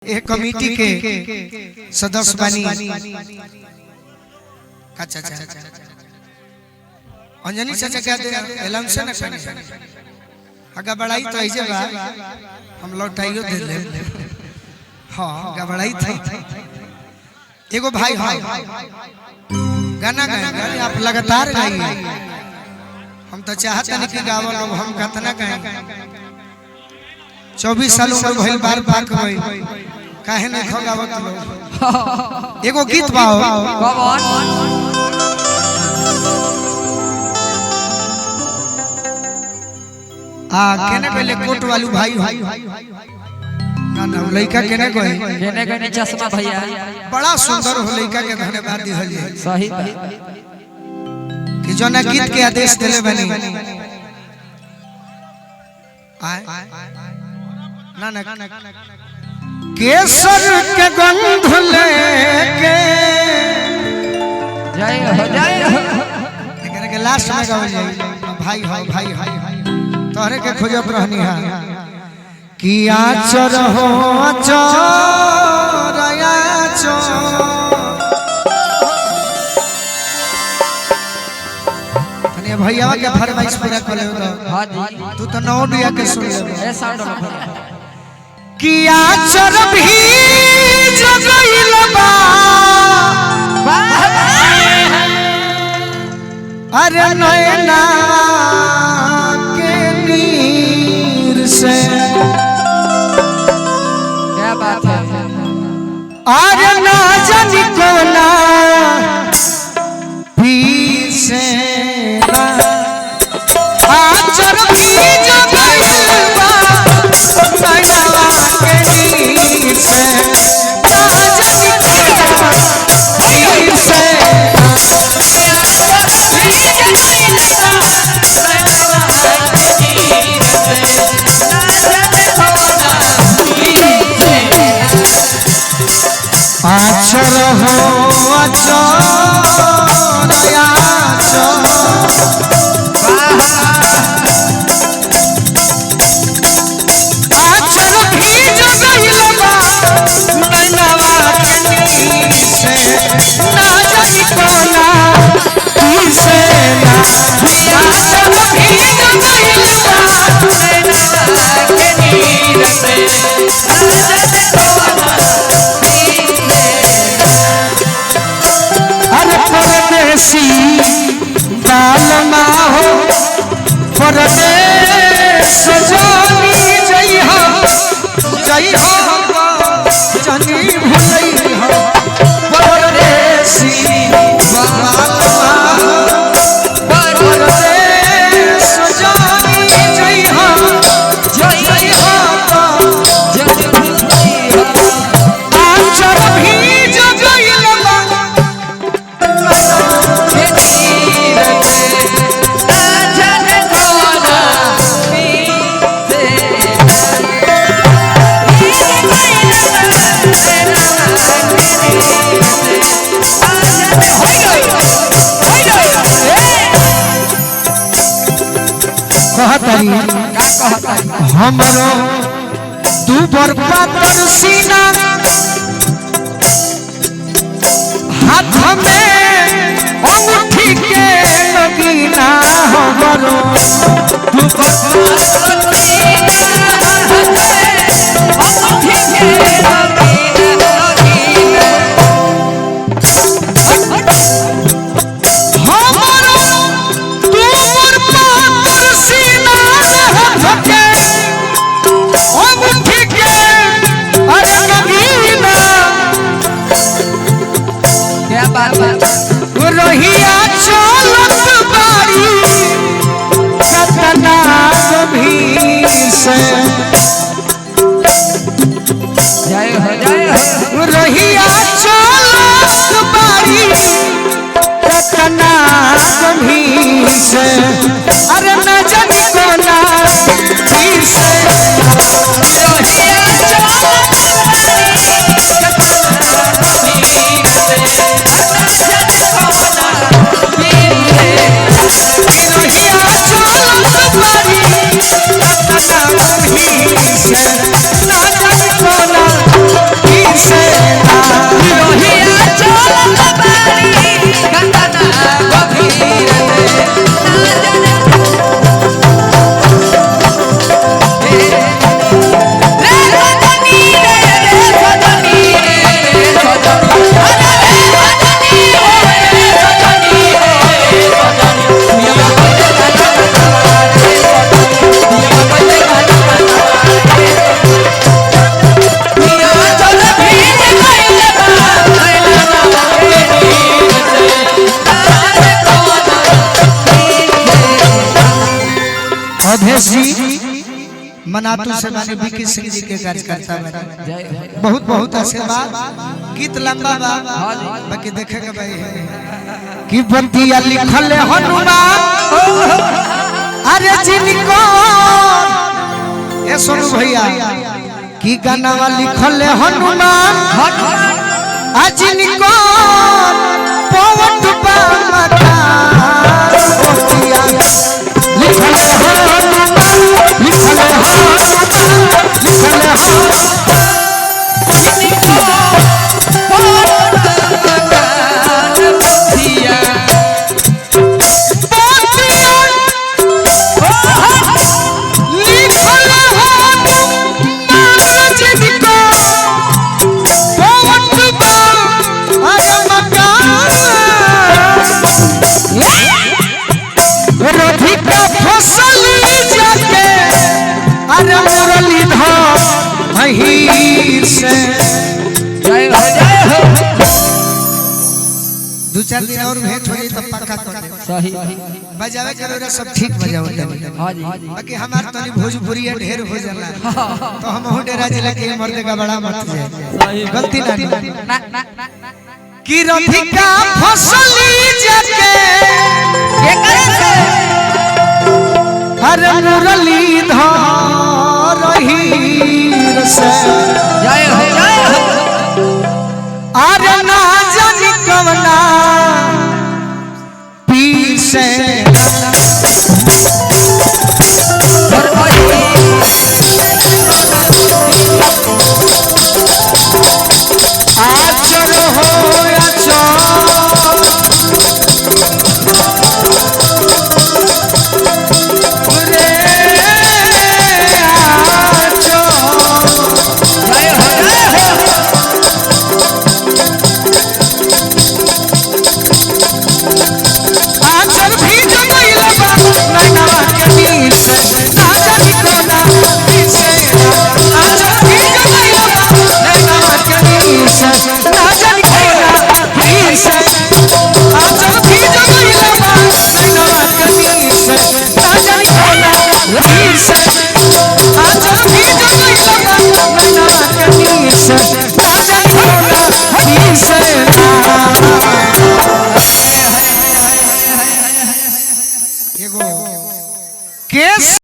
एक कमेटी के सदस्य बनी अंजनी चाचा कहते हैं एलम से ना करनी अगर बढ़ाई तो ऐसे बा हम लौटाइयो दे ले हाँ अगर बढ़ाई था एगो भाई गाना गाएंगे आप लगातार गाइए हम तो चाहते नहीं कि गावल लोग हम कितना गाएंगे 24 साल उम्र भइल बार पाक होई काहे नहीं खगावत लोग एगो गीत बाओ आ केने पहले कोट वालू भाई ना ना लइका केने चश्मा भैया बड़ा सुंदर हो लइका के धन्यवाद दिहल सही कि जोना गीत के आदेश देले बनी आए ना ना केसर के गंध लेके जय हो एकरा के लास्ट में गावल जाई भाई तोहरे के खोजत रहनी है कि आचर हो आचर तने भैया के फरमाइश पूरा कर ले हां जी तू तो नौ दिया के सुन ले ए साउंड कि आचर भी जगइल बा अरे नैना के नीर से क्या बात है अरे ना जानी कोना भी से आचर भी जगइल बा नैना के नीर से ना जानी कोना भी से आचर हो आचर आचर भी जगइल बा नैनवा के नीर से ना जानी कोना भी से ना आचर भी जगइल बा नैनवा के नीर से ना जानी कोना परदेसी बालमा हो परदेश जानी जई हो जानी भुलई हो परदेसी बालमा परदेश जानी जई हो आचर भी जगइल बा हमरो दूबर पातर सीना हाथ में अंगूठी के लगीना हमरो दूबर पातर सीना अंगूठी के लगीना हमरो दूबर पातर सीना क्या बात है रहिया चलत बारी सतना गंभीर से जय हो रहिया चलत बारी सतना गंभीर से अरे न जानी कोना फिर से रहिया चलत ना जानी कोना मनातू से माने विकी सिंह जी के कार्यकर्ता बने जय हो बहुत बहुत आशीर्वाद गीत लंबा बा हाँ जी। बाकी देखे के भाई कि बंतिया लिखल हनुमान अरे जिनको ए सोनू भैया कि गाना लिखल हनुमान आज जिनको पवट बा मता बंतिया लिखल हनुमान लिखल दो चार दिन और भेंट हो जाए तो पक्का कर दे सही बजावे करोरा सब ठीक बजावे हाँ जी बाकी हमार तनी भोजपुरी ढेर हो जाला तो हम हो डेरा जिला के मर्द का बड़ा मत जाए गलती ना कि रधिका फसली जाके के करे से हर मुरली धरही से जय